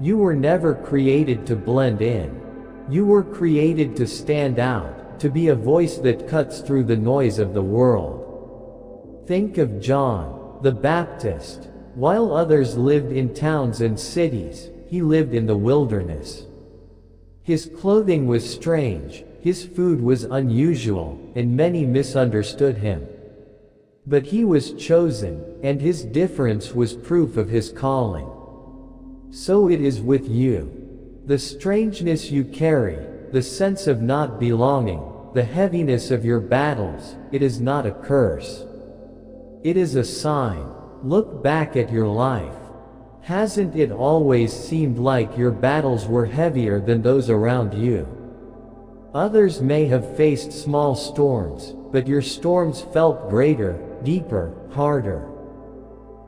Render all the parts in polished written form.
You were never created to blend in. You were created to stand out, to be a voice that cuts through the noise of the world. Think of John the Baptist. While others lived in towns and cities, he lived in the wilderness. His clothing was strange, his food was unusual, and many misunderstood him. But he was chosen, and his difference was proof of his calling. So it is with you. The strangeness you carry, the sense of not belonging, the heaviness of your battles, it is not a curse. It is a sign. Look back at your life. Hasn't it always seemed like your battles were heavier than those around you? Others may have faced small storms, but your storms felt greater, deeper, harder.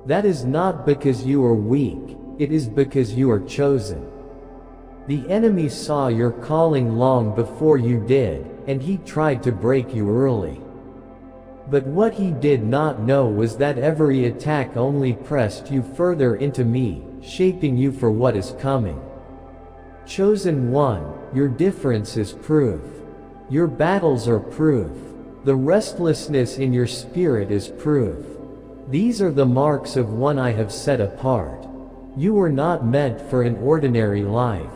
That is not because you are weak, it is because you are chosen. The enemy saw your calling long before you did, and he tried to break you early. But what he did not know was that every attack only pressed you further into me, shaping you for what is coming. Chosen one, your difference is proof. Your battles are proof. The restlessness in your spirit is proof. These are the marks of one I have set apart. You were not meant for an ordinary life.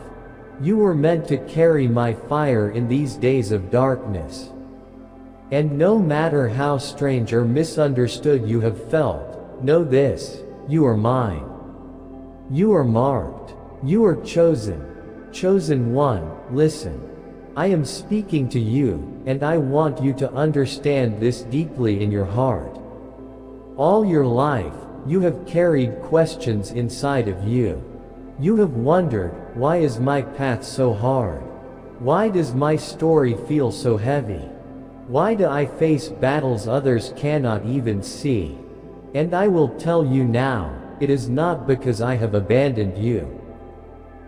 You were meant to carry my fire in these days of darkness. And no matter how strange or misunderstood you have felt, know this, you are mine. You are marked. You are chosen. Chosen one, listen. I am speaking to you, and I want you to understand this deeply in your heart. All your life, you have carried questions inside of you. You have wondered, why is my path so hard? Why does my story feel so heavy? Why do I face battles others cannot even see? And I will tell you now, it is not because I have abandoned you.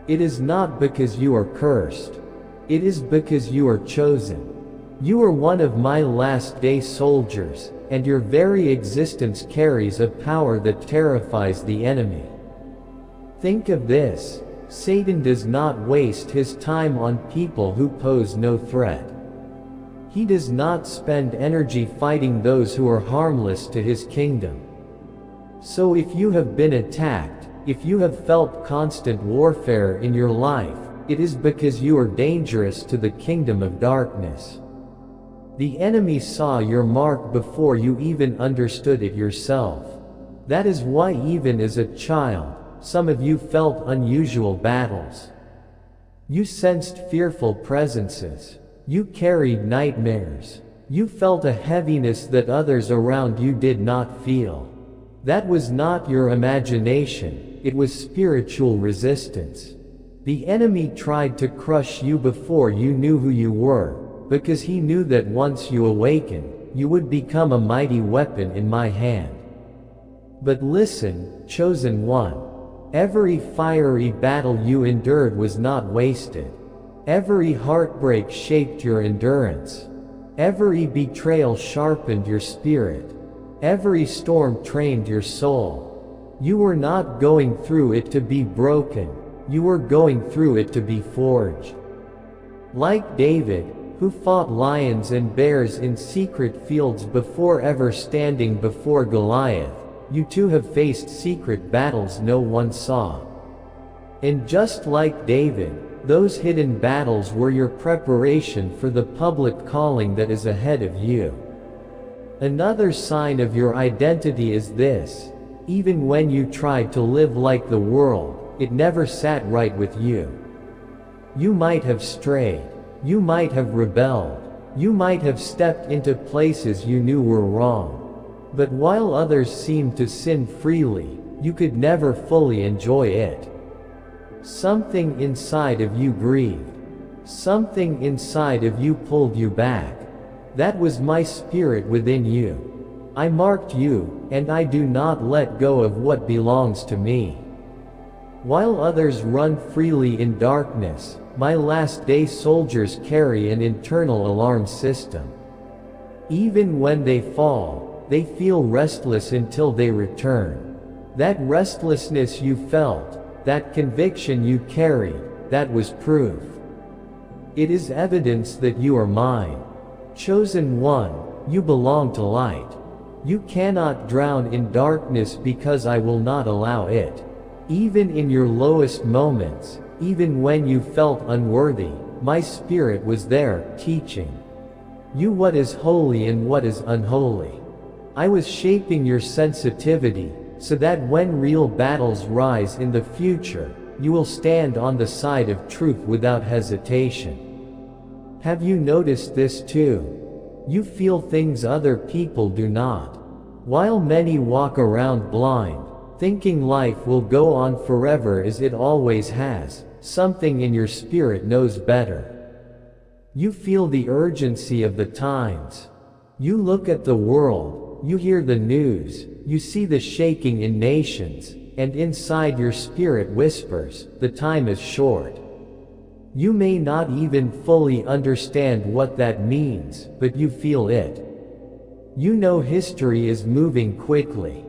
It is not because you are cursed. It is because you are chosen. You are one of my last day soldiers, and your very existence carries a power that terrifies the enemy. Think of this, Satan does not waste his time on people who pose no threat. He does not spend energy fighting those who are harmless to his kingdom. So if you have been attacked, if you have felt constant warfare in your life, it is because you are dangerous to the kingdom of darkness. The enemy saw your mark before you even understood it yourself. That is why even as a child, some of you felt unusual battles. You sensed fearful presences. You carried nightmares. You felt a heaviness that others around you did not feel. That was not your imagination, it was spiritual resistance. The enemy tried to crush you before you knew who you were, because he knew that once you awakened, you would become a mighty weapon in my hand. But listen, chosen one. Every fiery battle you endured was not wasted. Every heartbreak shaped your endurance. Every betrayal sharpened your spirit. Every storm trained your soul. You were not going through it to be broken. You were going through it to be forged. Like David, who fought lions and bears in secret fields before ever standing before Goliath, you too have faced secret battles no one saw. And just like David, those hidden battles were your preparation for the public calling that is ahead of you. Another sign of your identity is this: even when you tried to live like the world, it never sat right with you. You might have strayed. You might have rebelled. You might have stepped into places you knew were wrong. But while others seemed to sin freely, you could never fully enjoy it. Something inside of you grieved. Something inside of you pulled you back. That was my spirit within you. I marked you, and I do not let go of what belongs to me. While others run freely in darkness, my last day soldiers carry an internal alarm system. Even when they fall, they feel restless until they return. That restlessness you felt, that conviction you carried, that was proof. It is evidence that you are mine. Chosen one, you belong to light. You cannot drown in darkness because I will not allow it. Even in your lowest moments, even when you felt unworthy, my spirit was there, teaching you what is holy and what is unholy. I was shaping your sensitivity, so that when real battles rise in the future, you will stand on the side of truth without hesitation. Have you noticed this too? You feel things other people do not. While many walk around blind, thinking life will go on forever as it always has, something in your spirit knows better. You feel the urgency of the times. You look at the world, you hear the news, you see the shaking in nations, and inside your spirit whispers, the time is short. You may not even fully understand what that means, but you feel it. You know history is moving quickly.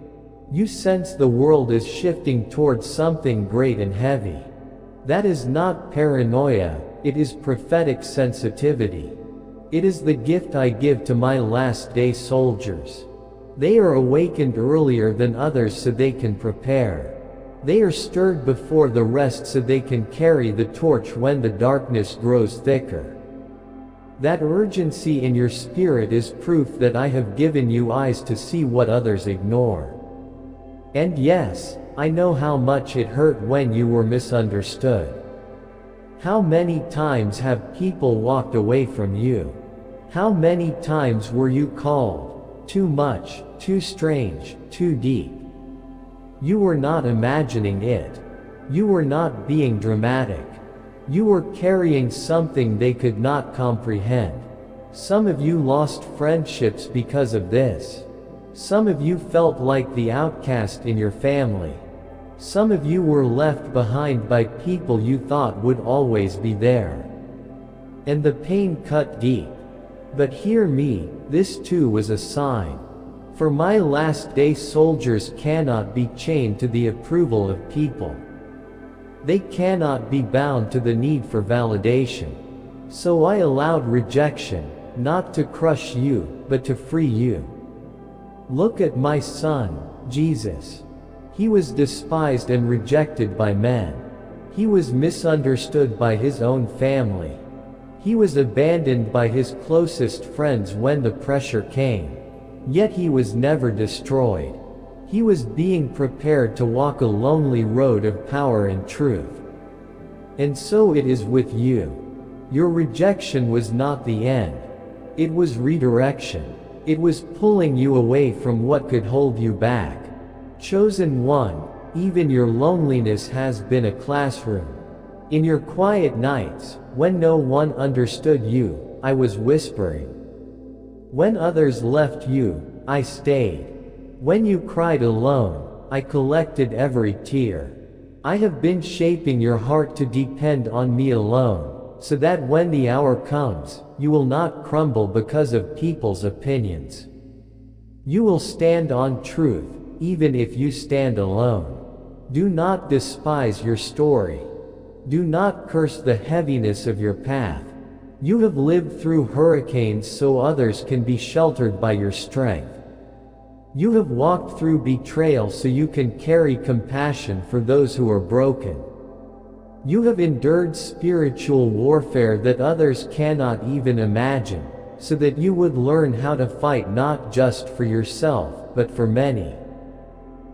You sense the world is shifting towards something great and heavy. That is not paranoia, it is prophetic sensitivity. It is the gift I give to my last day soldiers. They are awakened earlier than others so they can prepare. They are stirred before the rest so they can carry the torch when the darkness grows thicker. That urgency in your spirit is proof that I have given you eyes to see what others ignore. And yes, I know how much it hurt when you were misunderstood. How many times have people walked away from you? How many times were you called too much, too strange, too deep? You were not imagining it. You were not being dramatic. You were carrying something they could not comprehend. Some of you lost friendships because of this. Some of you felt like the outcast in your family. Some of you were left behind by people you thought would always be there. And the pain cut deep. But hear me, this too was a sign. For my last day soldiers cannot be chained to the approval of people. They cannot be bound to the need for validation. So I allowed rejection, not to crush you, but to free you. Look at my son, Jesus. He was despised and rejected by men. He was misunderstood by his own family. He was abandoned by his closest friends when the pressure came. Yet he was never destroyed. He was being prepared to walk a lonely road of power and truth. And so it is with you. Your rejection was not the end. It was redirection. It was pulling you away from what could hold you back. Chosen one, even your loneliness has been a classroom. In your quiet nights, when no one understood you, I was whispering. When others left you, I stayed. When you cried alone, I collected every tear. I have been shaping your heart to depend on me alone, so that when the hour comes, you will not crumble because of people's opinions. You will stand on truth, even if you stand alone. Do not despise your story. Do not curse the heaviness of your path. You have lived through hurricanes so others can be sheltered by your strength. You have walked through betrayal so you can carry compassion for those who are broken. You have endured spiritual warfare that others cannot even imagine, so that you would learn how to fight not just for yourself, but for many.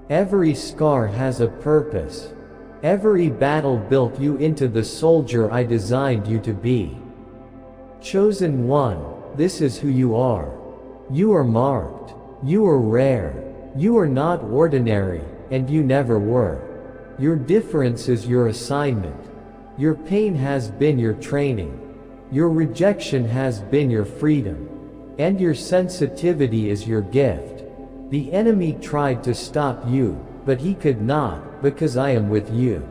Every scar has a purpose. Every battle built you into the soldier I designed you to be. Chosen one, this is who you are. You are marked. You are rare. You are not ordinary, and you never were. Your difference is your assignment. Your pain has been your training. Your rejection has been your freedom. And your sensitivity is your gift. The enemy tried to stop you, but he could not, because I am with you.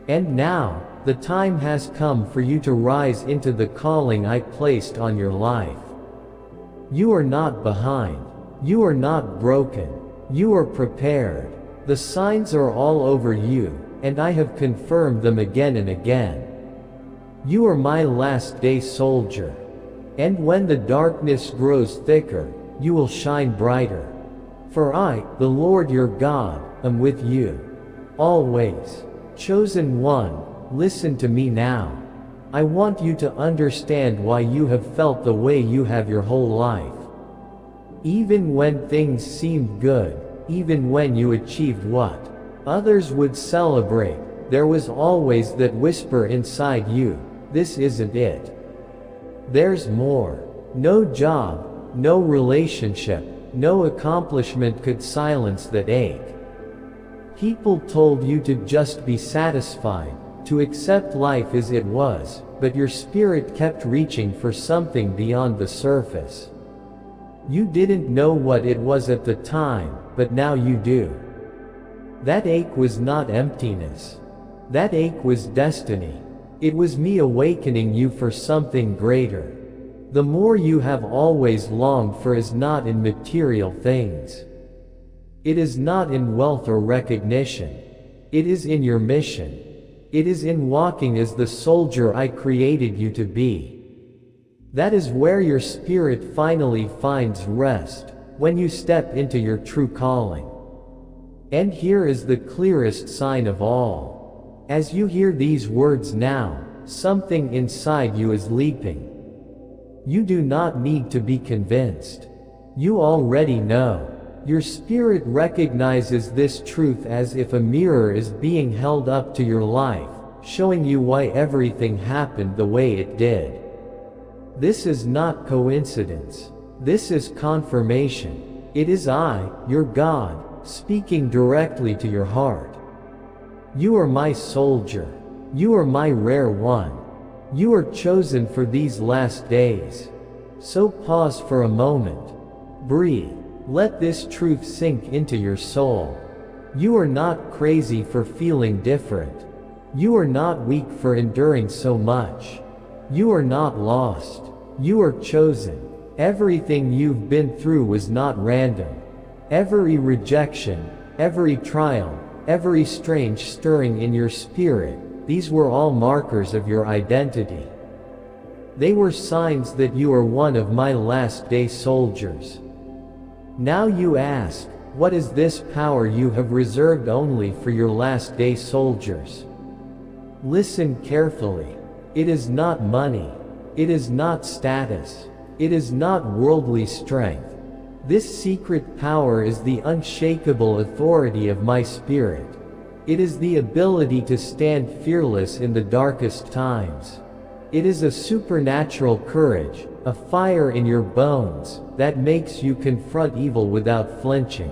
And now, the time has come for you to rise into the calling I placed on your life. You are not behind. You are not broken. You are prepared. The signs are all over you. and I have confirmed them again and again. You are my last day soldier. And when the darkness grows thicker, you will shine brighter. For I, the Lord your God, am with you. Always. Chosen one, listen to me now. I want you to understand why you have felt the way you have your whole life. Even when things seemed good, even when you achieved what others would celebrate, there was always that whisper inside you, this isn't it. There's more. No job, no relationship, no accomplishment could silence that ache. People told you to just be satisfied, to accept life as it was, but your spirit kept reaching for something beyond the surface. You didn't know what it was at the time, but now you do. That ache was not emptiness. That ache was destiny. It was me awakening you for something greater. The more you have always longed for is not in material things. It is not in wealth or recognition. It is in your mission. It is in walking as the soldier I created you to be. That is where your spirit finally finds rest, when you step into your true calling. And here is the clearest sign of all. As you hear these words now, something inside you is leaping. You do not need to be convinced. You already know. Your spirit recognizes this truth as if a mirror is being held up to your life, showing you why everything happened the way it did. This is not coincidence. This is confirmation. It is I, your God, speaking directly to your heart. You are my soldier. You are my rare one. You are chosen for these last days. So pause for a moment. Breathe. Let this truth sink into your soul. You are not crazy for feeling different. You are not weak for enduring so much. You are not lost. You are chosen. Everything you've been through was not random. Every rejection, every trial, every strange stirring in your spirit, these were all markers of your identity. They were signs that you are one of my last day soldiers. Now you ask, what is this power you have reserved only for your last day soldiers? Listen carefully. It is not money. It is not status. It is not worldly strength. This secret power is the unshakable authority of my spirit. It is the ability to stand fearless in the darkest times. It is a supernatural courage, a fire in your bones, that makes you confront evil without flinching.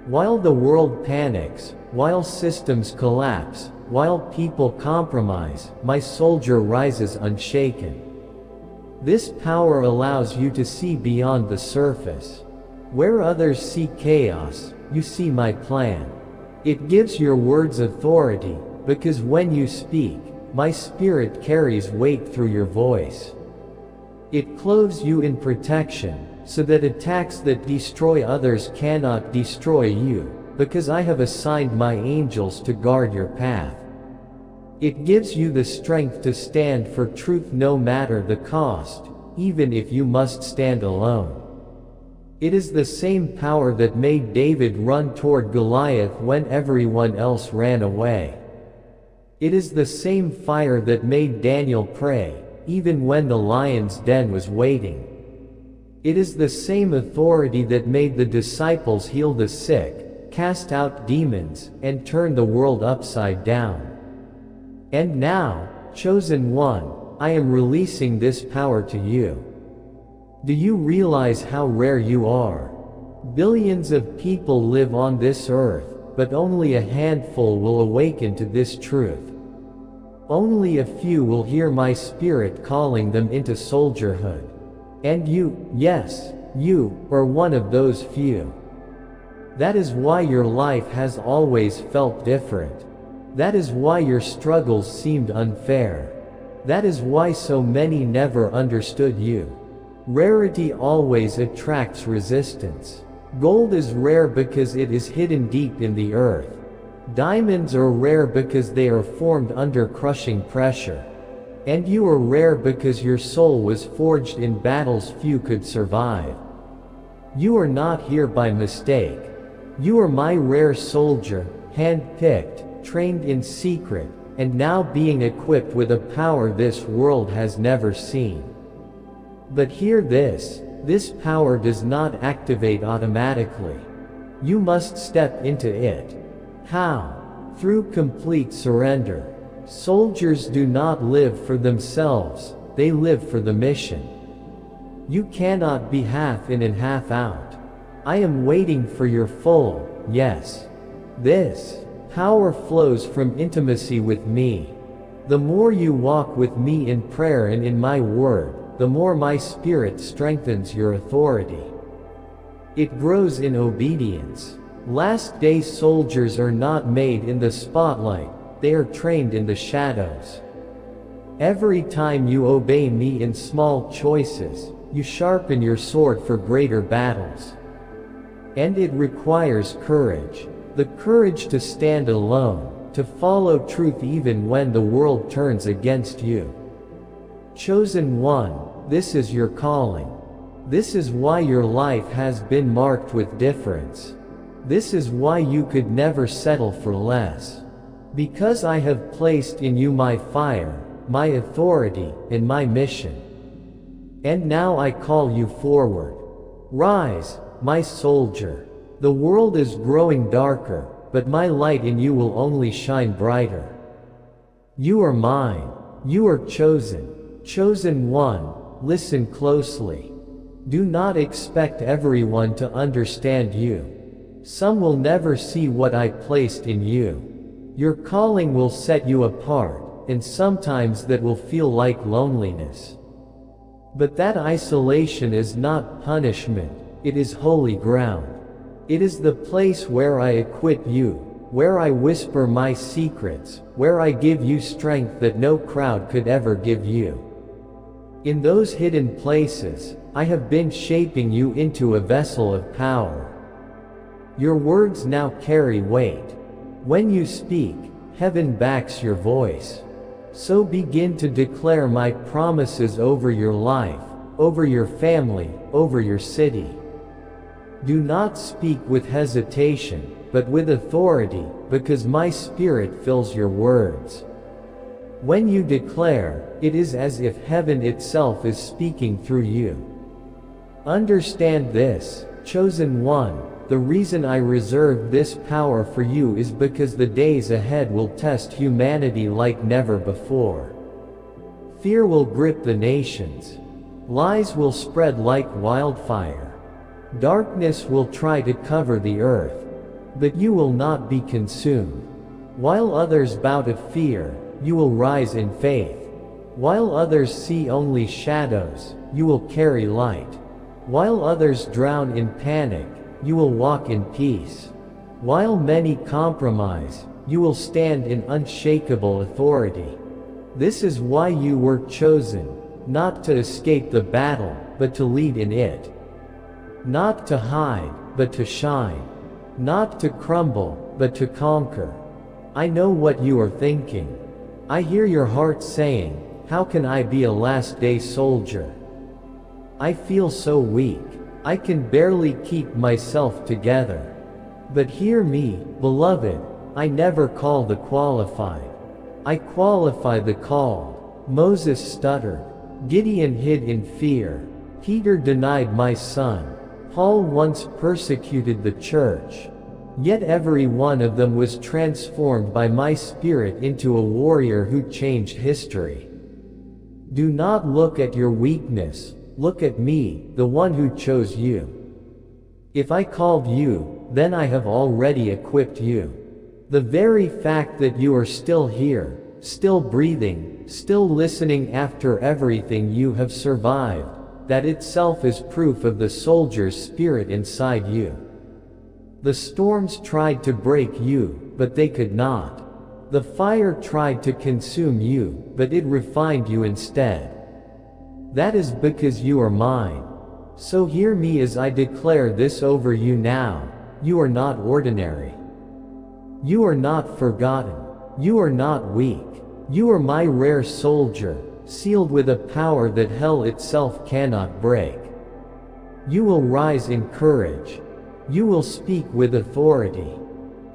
While the world panics, while systems collapse, while people compromise, my soldier rises unshaken. This power allows you to see beyond the surface. Where others see chaos, you see my plan. It gives your words authority, because when you speak, my spirit carries weight through your voice. It clothes you in protection, so that attacks that destroy others cannot destroy you, because I have assigned my angels to guard your path. It gives you the strength to stand for truth no matter the cost, even if you must stand alone. It is the same power that made David run toward Goliath when everyone else ran away. It is the same fire that made Daniel pray, even when the lion's den was waiting. It is the same authority that made the disciples heal the sick, cast out demons, and turn the world upside down. And now, chosen one, I am releasing this power to you. Do you realize how rare you are? Billions of people live on this earth, but only a handful will awaken to this truth. Only a few will hear my spirit calling them into soldierhood. And you, yes, you, are one of those few. That is why your life has always felt different. That is why your struggles seemed unfair. That is why so many never understood you. Rarity always attracts resistance. Gold is rare because it is hidden deep in the earth. Diamonds are rare because they are formed under crushing pressure. And you are rare because your soul was forged in battles few could survive. You are not here by mistake. You are my rare soldier, hand-picked, trained in secret, and now being equipped with a power this world has never seen. But hear this power does not activate automatically. You must step into it. How? Through complete surrender. Soldiers do not live for themselves, they live for the mission. You cannot be half in and half out. I am waiting for your full yes. This power flows from intimacy with me. The more you walk with me in prayer and in my word, the more my spirit strengthens your authority. It grows in obedience. Last-day soldiers are not made in the spotlight, they are trained in the shadows. Every time you obey me in small choices, you sharpen your sword for greater battles. And it requires courage. The courage to stand alone, to follow truth even when the world turns against you. Chosen one, this is your calling. This is why your life has been marked with difference. This is why you could never settle for less. Because I have placed in you my fire, my authority, and my mission. And now I call you forward. Rise, my soldier. The world is growing darker, but my light in you will only shine brighter. You are mine. You are chosen. Chosen one, listen closely. Do not expect everyone to understand you. Some will never see what I placed in you. Your calling will set you apart, and sometimes that will feel like loneliness. But that isolation is not punishment, it is holy ground. It is the place where I equip you, where I whisper my secrets, where I give you strength that no crowd could ever give you. In those hidden places, I have been shaping you into a vessel of power. Your words now carry weight. When you speak, heaven backs your voice. So begin to declare my promises over your life, over your family, over your city. Do not speak with hesitation, but with authority, because my spirit fills your words. When you declare, it is as if heaven itself is speaking through you. Understand this, chosen one, the reason I reserved this power for you is because the days ahead will test humanity like never before. Fear will grip the nations. Lies will spread like wildfire. Darkness will try to cover the earth. But you will not be consumed. While others bow to fear, you will rise in faith. While others see only shadows, you will carry light. While others drown in panic, you will walk in peace. While many compromise, you will stand in unshakable authority. This is why you were chosen, not to escape the battle, but to lead in it. Not to hide, but to shine. Not to crumble, but to conquer. I know what you are thinking. I hear your heart saying, how can I be a last-day soldier? I feel so weak. I can barely keep myself together. But hear me, beloved, I never call the qualified. I qualify the called. Moses stuttered. Gideon hid in fear. Peter denied my son. Paul once persecuted the church. Yet every one of them was transformed by my spirit into a warrior who changed history. Do not look at your weakness, look at me, the one who chose you. If I called you, then I have already equipped you. The very fact that you are still here, still breathing, still listening after everything you have survived, that itself is proof of the soldier's spirit inside you. The storms tried to break you, but they could not. The fire tried to consume you, but it refined you instead. That is because you are mine. So hear me as I declare this over you now, you are not ordinary. You are not forgotten. You are not weak. You are my rare soldier, sealed with a power that hell itself cannot break. You will rise in courage. You will speak with authority.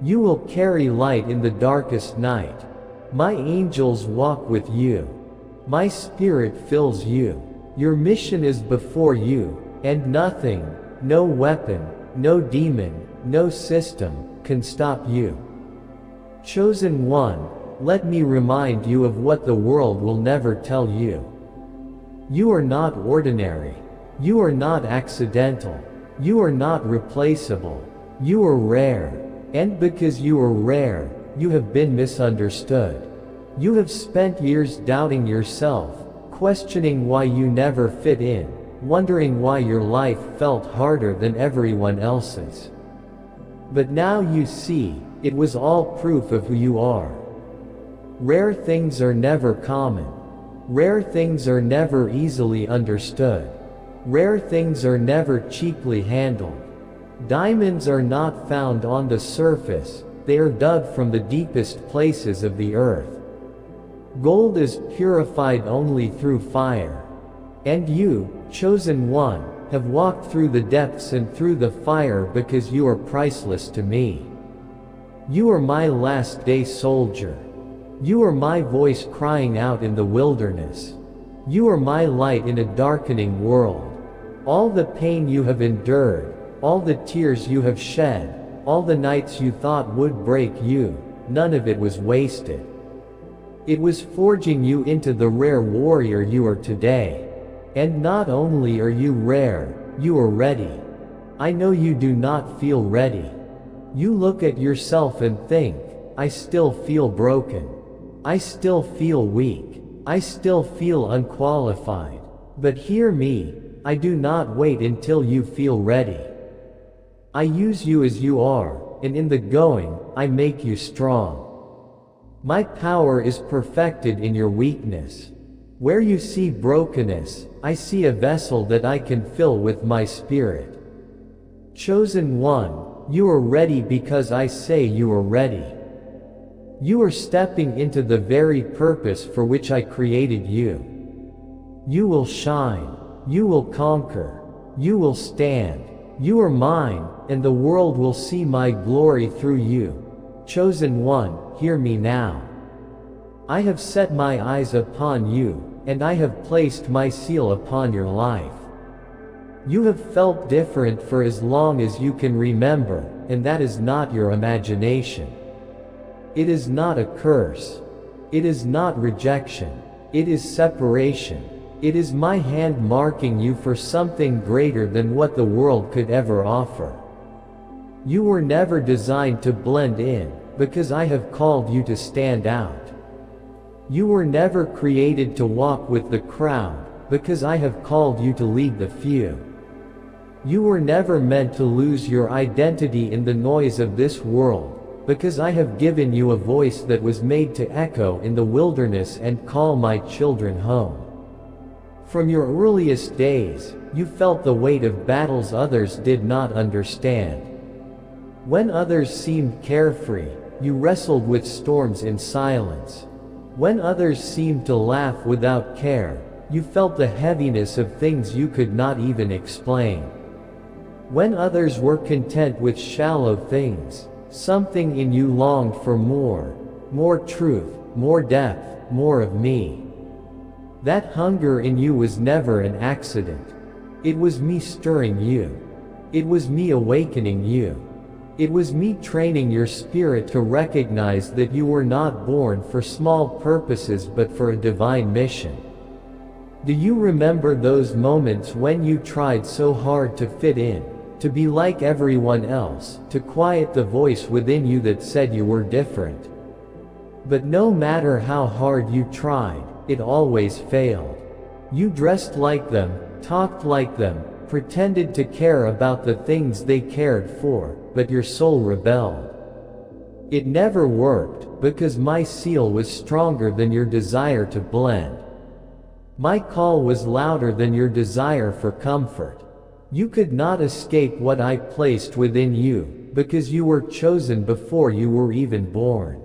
You will carry light in the darkest night. My angels walk with you. My spirit fills you. Your mission is before you, and nothing, no weapon, no demon, no system, can stop you. Chosen one, let me remind you of what the world will never tell you. You are not ordinary. You are not accidental. You are not replaceable. You are rare. And because you are rare, you have been misunderstood. You have spent years doubting yourself, questioning why you never fit in, wondering why your life felt harder than everyone else's. But now you see, it was all proof of who you are. Rare things are never common. Rare things are never easily understood. Rare things are never cheaply handled. Diamonds are not found on the surface, they are dug from the deepest places of the earth. Gold is purified only through fire. And you, chosen one, have walked through the depths and through the fire because you are priceless to me. You are my last day soldier. You are my voice crying out in the wilderness. You are my light in a darkening world. All the pain you have endured, all the tears you have shed, all the nights you thought would break you, none of it was wasted. It was forging you into the rare warrior you are today. And not only are you rare, you are ready. I know you do not feel ready. You look at yourself and think, I still feel broken. I still feel weak. I still feel unqualified. But hear me, I do not wait until you feel ready. I use you as you are, and in the going, I make you strong. My power is perfected in your weakness. Where you see brokenness, I see a vessel that I can fill with my spirit. Chosen one, you are ready because I say you are ready. You are stepping into the very purpose for which I created you. You will shine. You will conquer. You will stand. You are mine, and the world will see my glory through you. Chosen one, hear me now. I have set my eyes upon you, and I have placed my seal upon your life. You have felt different for as long as you can remember, and that is not your imagination. It is not a curse. It is not rejection. It is separation. It is my hand marking you for something greater than what the world could ever offer. You were never designed to blend in, because I have called you to stand out. You were never created to walk with the crowd, because I have called you to lead the few. You were never meant to lose your identity in the noise of this world, because I have given you a voice that was made to echo in the wilderness and call my children home. From your earliest days, you felt the weight of battles others did not understand. When others seemed carefree, you wrestled with storms in silence. When others seemed to laugh without care, you felt the heaviness of things you could not even explain. When others were content with shallow things, something in you longed for more truth, more depth, more of me. That hunger in you was never an accident. It was me stirring you. It was me awakening you. It was me training your spirit to recognize that you were not born for small purposes but for a divine mission. Do you remember those moments when you tried so hard to fit in, to be like everyone else, to quiet the voice within you that said you were different? But no matter how hard you tried, it always failed. You dressed like them, talked like them, pretended to care about the things they cared for, but your soul rebelled. It never worked, because my seal was stronger than your desire to blend. My call was louder than your desire for comfort. You could not escape what I placed within you, because you were chosen before you were even born.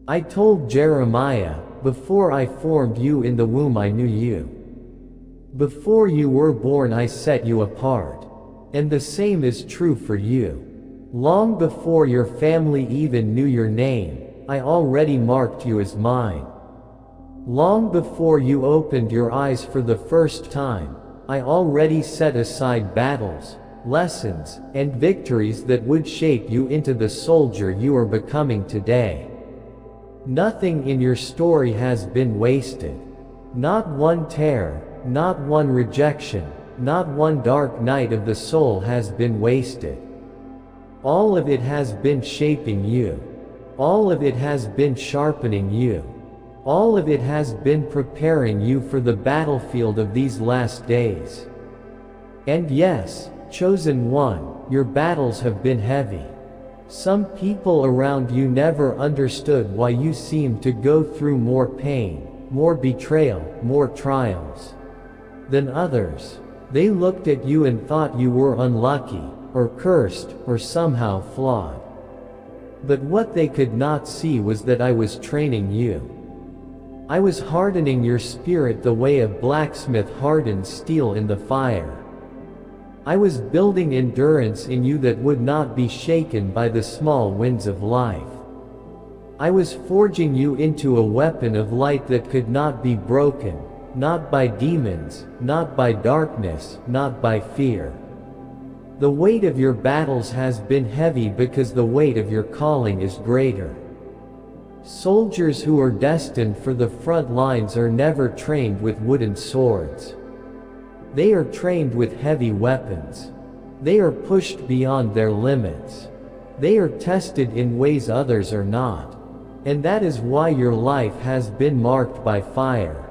I told Jeremiah, before I formed you in the womb I knew you. Before you were born I set you apart. And the same is true for you. Long before your family even knew your name, I already marked you as mine. Long before you opened your eyes for the first time, I already set aside battles, lessons, and victories that would shape you into the soldier you are becoming today. Nothing in your story has been wasted. Not one tear, not one rejection, not one dark night of the soul has been wasted. All of it has been shaping you. All of it has been sharpening you. All of it has been preparing you for the battlefield of these last days. And yes, chosen one, your battles have been heavy. Some people around you never understood why you seemed to go through more pain, more betrayal, more trials than others. They looked at you and thought you were unlucky, or cursed, or somehow flawed. But what they could not see was that I was training you. I was hardening your spirit the way a blacksmith hardens steel in the fire. I was building endurance in you that would not be shaken by the small winds of life. I was forging you into a weapon of light that could not be broken, not by demons, not by darkness, not by fear. The weight of your battles has been heavy because the weight of your calling is greater. Soldiers who are destined for the front lines are never trained with wooden swords. They are trained with heavy weapons. They are pushed beyond their limits. They are tested in ways others are not. And that is why your life has been marked by fire.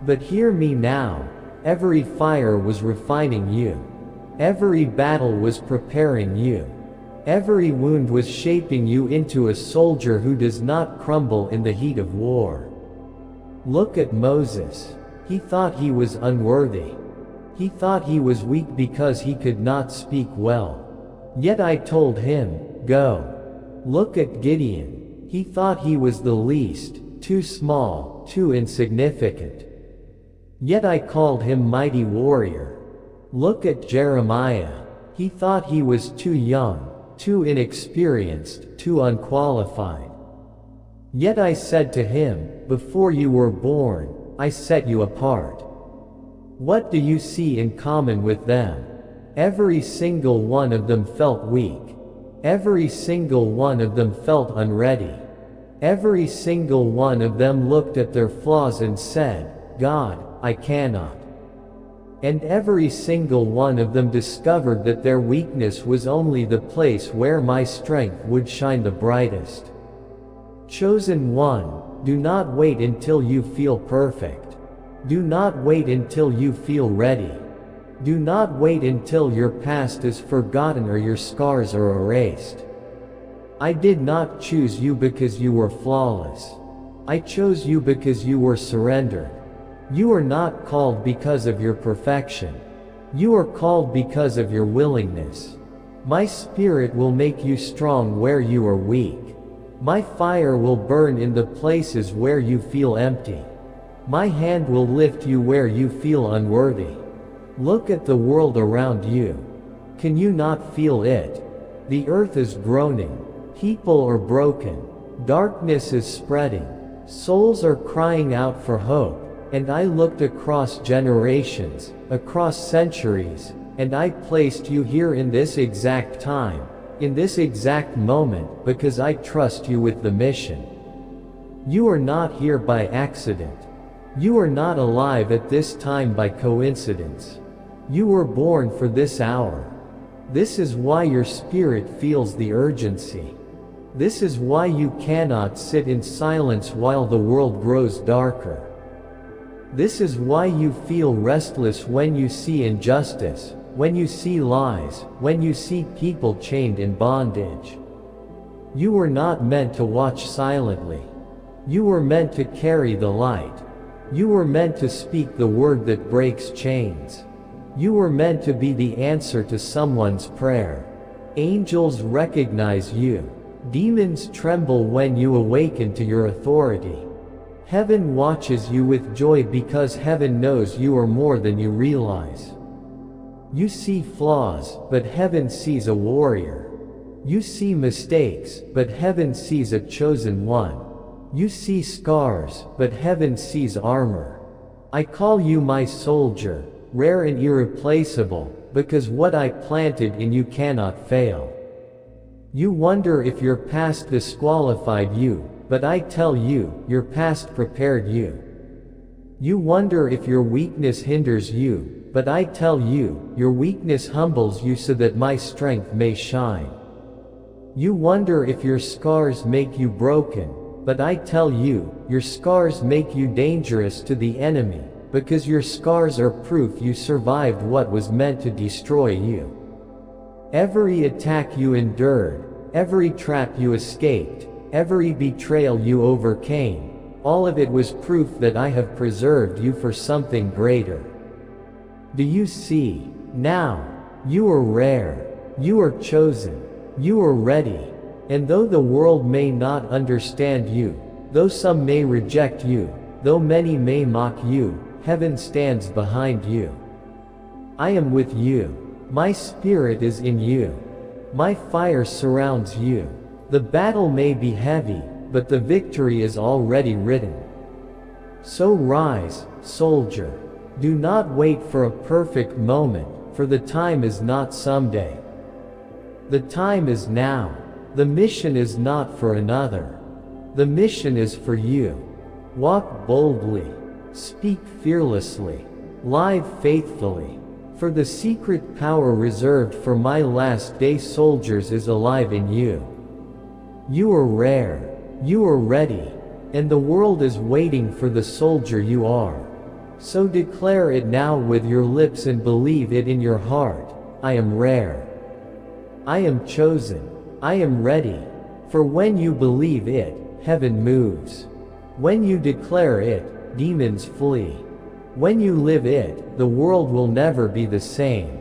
But hear me now, every fire was refining you. Every battle was preparing you. Every wound was shaping you into a soldier who does not crumble in the heat of war. Look at Moses. He thought he was unworthy. He thought he was weak because he could not speak well. Yet I told him, go. Look at Gideon. He thought he was the least, too small, too insignificant. Yet I called him mighty warrior. Look at Jeremiah. He thought he was too young, too inexperienced, too unqualified. Yet I said to him, before you were born, I set you apart. What do you see in common with them? Every single one of them felt weak. Every single one of them felt unready. Every single one of them looked at their flaws and said, God, I cannot. And every single one of them discovered that their weakness was only the place where my strength would shine the brightest. Chosen one, do not wait until you feel perfect. Do not wait until you feel ready. Do not wait until your past is forgotten or your scars are erased. I did not choose you because you were flawless. I chose you because you were surrendered. You are not called because of your perfection. You are called because of your willingness. My spirit will make you strong where you are weak. My fire will burn in the places where you feel empty. My hand will lift you where you feel unworthy. Look at the world around you. Can you not feel it? The earth is groaning. People are broken. Darkness is spreading. Souls are crying out for hope. And I looked across generations, across centuries, and I placed you here in this exact time, in this exact moment, because I trust you with the mission. You are not here by accident. You are not alive at this time by coincidence. You were born for this hour. This is why your spirit feels the urgency. This is why you cannot sit in silence while the world grows darker. This is why you feel restless when you see injustice, when you see lies, when you see people chained in bondage. You were not meant to watch silently. You were meant to carry the light. You were meant to speak the word that breaks chains. You were meant to be the answer to someone's prayer. Angels recognize you. Demons tremble when you awaken to your authority. Heaven watches you with joy because heaven knows you are more than you realize. You see flaws, but heaven sees a warrior. You see mistakes, but heaven sees a chosen one. You see scars, but heaven sees armor. I call you my soldier, rare and irreplaceable, because what I planted in you cannot fail. You wonder if your past disqualified you, but I tell you, your past prepared you. You wonder if your weakness hinders you, but I tell you, your weakness humbles you so that my strength may shine. You wonder if your scars make you broken, but I tell you, your scars make you dangerous to the enemy, because your scars are proof you survived what was meant to destroy you. Every attack you endured, every trap you escaped, every betrayal you overcame, all of it was proof that I have preserved you for something greater. Do you see? Now, you are rare, you are chosen, you are ready, and though the world may not understand you, though some may reject you, though many may mock you, heaven stands behind you. I am with you. My spirit is in you. My fire surrounds you. The battle may be heavy, but the victory is already written. So rise, soldier. Do not wait for a perfect moment, for the time is not someday. The time is now. The mission is not for another. The mission is for you. Walk boldly. Speak fearlessly. Live faithfully. For the secret power reserved for my last day soldiers is alive in you. You are rare. You are ready. And the world is waiting for the soldier you are. So declare it now with your lips and believe it in your heart. I am rare. I am chosen. I am ready. For when you believe it, heaven moves. When you declare it, demons flee. When you live it, the world will never be the same.